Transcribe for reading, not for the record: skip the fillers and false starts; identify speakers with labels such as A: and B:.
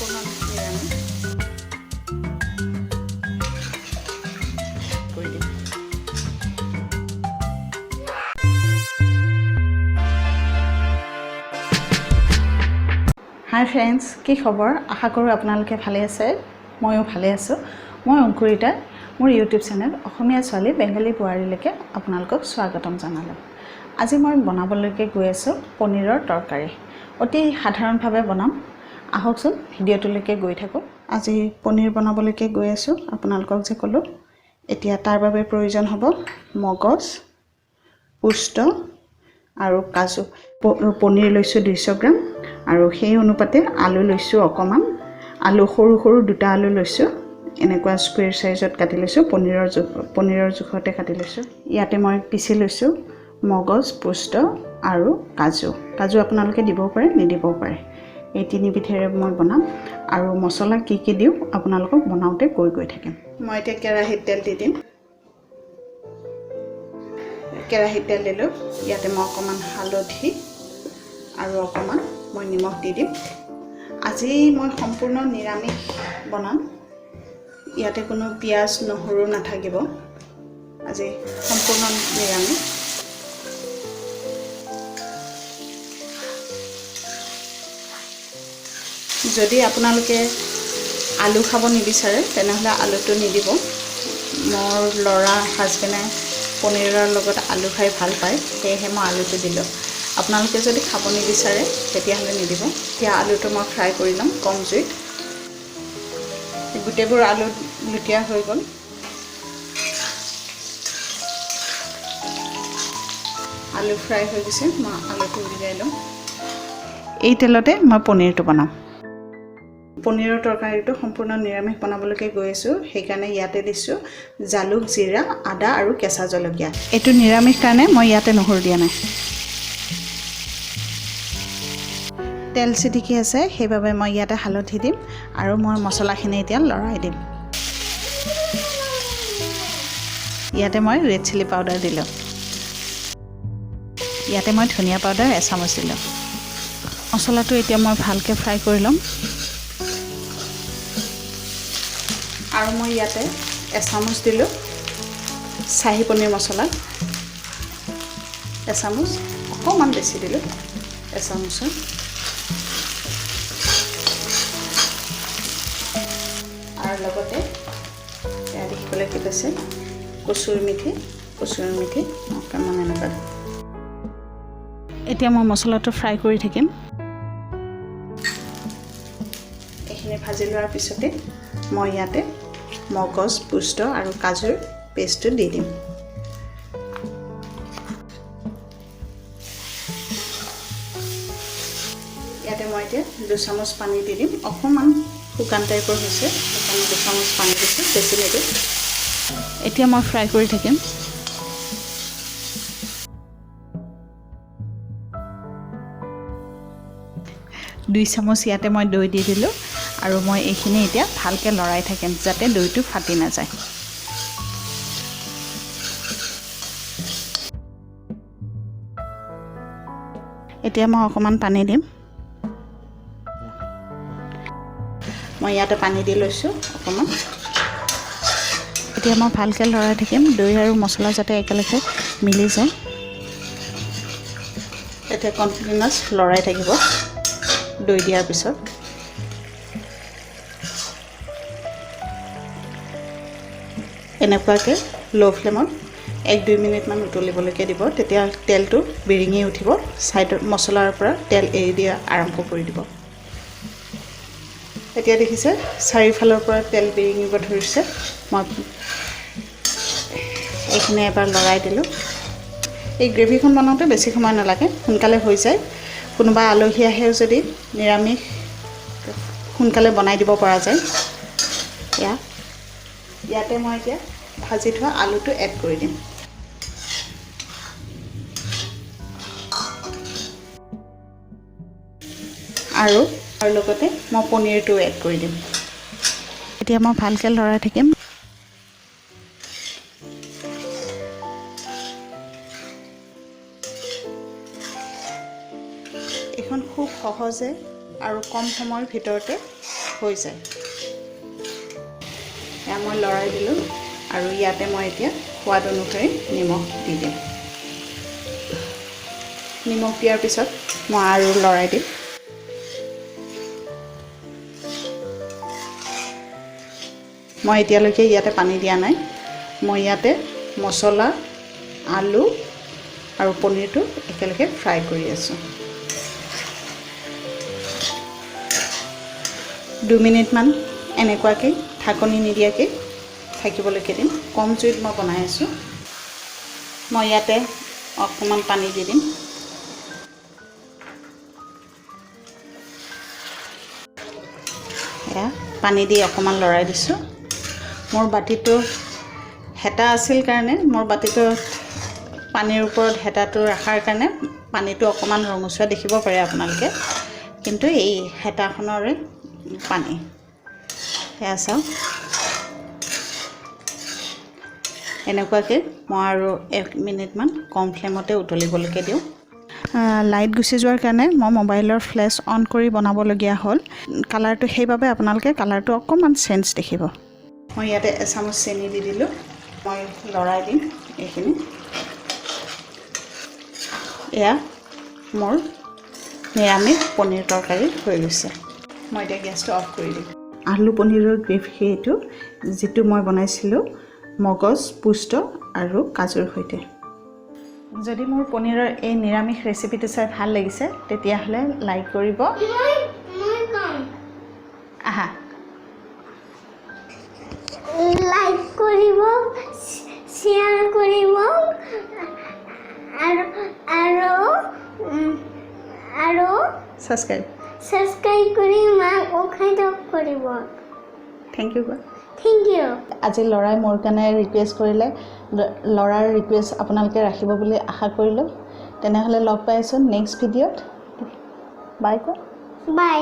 A: সম্পূৰ্ণ নিৰামিষ কৰি দিম। হাই ফ্ৰেণ্ডছ, কি খবৰ? আশা কৰোঁ আপোনালোকে ভালে আছে। ময়ো ভালে আছোঁ। মই অংকুৰিতা, মোৰ ইউটিউব চেনেল অসমীয়া ছোৱালী বেংগালী বোৱাৰীলৈকে আপোনালোকক স্বাগতম জনালোঁ। আজি মই বনাবলৈকে গৈ আছোঁ পনীৰৰ তৰকাৰী। অতি সাধাৰণভাৱে বনাম। আহকচোন ভিডিঅ'টোলৈকে গৈ থাকোঁ। আজি পনীৰ বনাবলৈকে গৈ আছোঁ। আপোনালোকক যে ক'লোঁ, এতিয়া তাৰ বাবে প্ৰয়োজন হ'ব মগজ, পুষ্ট আৰু কাজু। পনীৰ লৈছোঁ 200 গ্ৰাম আৰু সেই অনুপাতে আলু লৈছোঁ অকণমান। আলু সৰু সৰু 2টা আলু লৈছোঁ। এনেকুৱা স্কুৱেৰ চাইজত কাটি লৈছোঁ। পনীৰৰ জোখতে কাটি লৈছোঁ। ইয়াতে মই পিচি লৈছোঁ মগজ, পুষ্ট আৰু কাজু আপোনালোকে দিবও পাৰে, নিদিবও পাৰে। এই তিনিবিধেৰে মই বনাম আৰু মছলা কি কি দিওঁ আপোনালোকক বনাওঁতে গৈ থাকিম। মই এতিয়া কেৰাহীত তেল দি দিম। কেৰাহীত তেল দিলোঁ। ইয়াতে মই অকণমান হালধি আৰু অকণমান মই নিমখ দি দিম। আজি মই সম্পূৰ্ণ নিৰামিষ বনাম। ইয়াতে কোনো পিঁয়াজ নহৰু নাথাকিব। আজি সম্পূৰ্ণ নিৰামিষ। যদি আপোনালোকে আলু খাব নিবিচাৰে তেনেহ'লে আলুটো নিদিব। মোৰ ল'ৰা হাজবেণ্ডে পনীৰৰ লগত আলু খাই ভাল পায়, সেয়েহে মই আলুটো দিলোঁ। আপোনালোকে যদি খাব নিবিচাৰে তেতিয়াহ'লে নিদিব। এতিয়া আলুটো মই ফ্ৰাই কৰি ল'ম কম জুইত। গোটেইবোৰ আলু লুটিয়া হৈ গ'ল। আলু ফ্ৰাই হৈ গৈছে। মই আলুটো উলিয়াই ল'ম। এই তেলতে মই পনীৰটো বনাম। পনীৰৰ তৰকাৰীটো সম্পূৰ্ণ নিৰামিষ বনাবলৈকে গৈ আছোঁ। সেইকাৰণে ইয়াতে দিছোঁ জালুক, জিৰা, আদা আৰু কেঁচা জলকীয়া। এইটো নিৰামিষ কাৰণে মই ইয়াতে নহৰু দিয়া নাই। তেল চিটিকি আছে, সেইবাবে মই ইয়াতে হালধি দিম আৰু মই মছলাখিনি এতিয়া লৰাই দিম। ইয়াতে মই ৰেড চিলি পাউডাৰ দিলোঁ। ইয়াতে মই ধনিয়া পাউডাৰ 1 চামুচ দিলোঁ। মছলাটো এতিয়া মই ভালকৈ ফ্ৰাই কৰি ল'ম। আৰু মই ইয়াতে 1 চামুচ দিলোঁ চাহী পনীৰ মছলা। 1 চামুচ, অকণমান বেছি দিলোঁ 1 চামুচৰ। আৰু লগতে এয়া দেখিবলৈ কি পাইছে কচুৰি মেথি অকণমান এনেকুৱা। এতিয়া মই মছলাটো ফ্ৰাই কৰি থাকিম। এইখিনি ভাজি লোৱাৰ পিছতে মই ইয়াতে মগজ, পুষ্ট আৰু কাজুৰ পেষ্টটো দি দিম। ইয়াতে মই এতিয়া 2 চামুচ পানী দি দিম। অকণমান শুকান টাইপৰ হৈছে, সেইকাৰণে 2 চামুচ পানী দিছোঁ, বেছি নিদিওঁ। এতিয়া মই ফ্ৰাই কৰি থাকিম। দুই চামুচ ইয়াতে মই দৈ দি দিলোঁ আৰু মই এইখিনি এতিয়া ভালকৈ লৰাই থাকিম যাতে দৈটো ফাটি নাযায়। এতিয়া মই অকণমান পানী দিম। মই ইয়াতে পানী দি লৈছোঁ অকণমান। এতিয়া মই ভালকৈ লৰাই থাকিম, দৈ আৰু মছলা যাতে একেলগে মিলি যায়। এতিয়া কণ্টিনিউৱাছ লৰাই থাকিব দৈ দিয়াৰ পিছত। এনেকুৱাকৈ ল' ফ্লেমত 1-2 মিনিটমান উতলিবলৈকে দিব। তেতিয়া তেলটো বিৰিঙি উঠিব। ছাইডত মছলাৰ পৰা তেল এৰি দিয়া আৰম্ভ কৰি দিব। এতিয়া দেখিছে চাৰিওফালৰ পৰা তেল বিৰিঙিব ধৰিছে। মই এইখিনি এবাৰ লৰাই দিলোঁ। এই গ্ৰেভিখন বনাওঁতে বেছি সময় নালাগে, সোনকালে হৈ যায়। কোনোবা আলহী আহেও যদি নিৰামিষ সোনকালে বনাই দিব পৰা যায়। ইয়াতে মই এতিয়া ভাজি থোৱা আলুটো এড কৰি দিম। আৰু লগতে মই পনীৰটো এড কৰি দিম। এতিয়া মই ভালকৈ লৰাই থাকিম। এইখন খুব সহজে আৰু কম সময়ৰ ভিতৰতে হৈ যায় এয়া মই লৰাই দিলোঁ আৰু ইয়াতে মই এতিয়া সোৱাদ অনুসৰি নিমখ দি দিম নিমখ দিয়াৰ পিছত মই আৰু লৰাই দিম মই এতিয়ালৈকে ইয়াতে পানী দিয়া নাই মই ইয়াতে মছলা আলু আৰু পনীৰটো একেলগে ফ্ৰাই কৰি আছোঁ 2 মিনিটমান এনেকুৱাকৈ ঢাকনি নিদিয়াকৈ থাকিবলৈকে দিম কম জুইত মই বনাই আছোঁ মই ইয়াতে অকণমান পানী দি দিম এয়া পানী দি অকণমান লৰাই দিছোঁ মোৰ বাতিটো হেতা আছিল কাৰণে মোৰ বাতিটো পানীৰ ওপৰত হেতাটো ৰাখাৰ কাৰণে পানীটো অকণমান ৰঙচুৱা দেখিব পাৰে আপোনালোকে কিন্তু এই হেতাখনৰে পানী সেয়া চাওক এনেকুৱাকৈ মই আৰু 1 মিনিটমান কম ফ্লেমতে উতলিবলৈকে দিওঁ লাইট গুচি যোৱাৰ কাৰণে মই মোবাইলৰ ফ্লেছ অন কৰি বনাবলগীয়া হ'ল কালাৰটো সেইবাবে আপোনালোকে কালাৰটো অকণমান চেঞ্জ দেখিব মই ইয়াতে এচামুচ চেনি দি দিলোঁ মই লৰাই দিম এইখিনি এয়া মোৰ নিৰামিষ পনীৰ তৰকাৰী হৈ গৈছে মই এতিয়া গেছটো অফ কৰি দিম আলু পনীৰৰ গ্ৰেভি এইটো যিটো মই বনাইছিলোঁ মগজ পুষ্ট আৰু কাজুৰ সৈতে যদি মোৰ পনীৰৰ এই নিৰামিষ ৰেচিপিটো চাই ভাল লাগিছে তেতিয়াহ'লে লাইক কৰিব আহা
B: লাইক কৰিব শেয়াৰ কৰিব আৰু সাবস্ক্ৰাইব কৰি মাক উৎসাহিত কৰিব
A: থেংক ইউ আজি লৰাই মোৰ কাৰণে ৰিকুৱেষ্ট কৰিলে লৰাৰ ৰিকুৱেষ্ট আপোনালোকে ৰাখিব বুলি আশা কৰিলোঁ তেনেহ'লে লগ পাই আছোঁ নেক্সট ভিডিঅ'ত বাই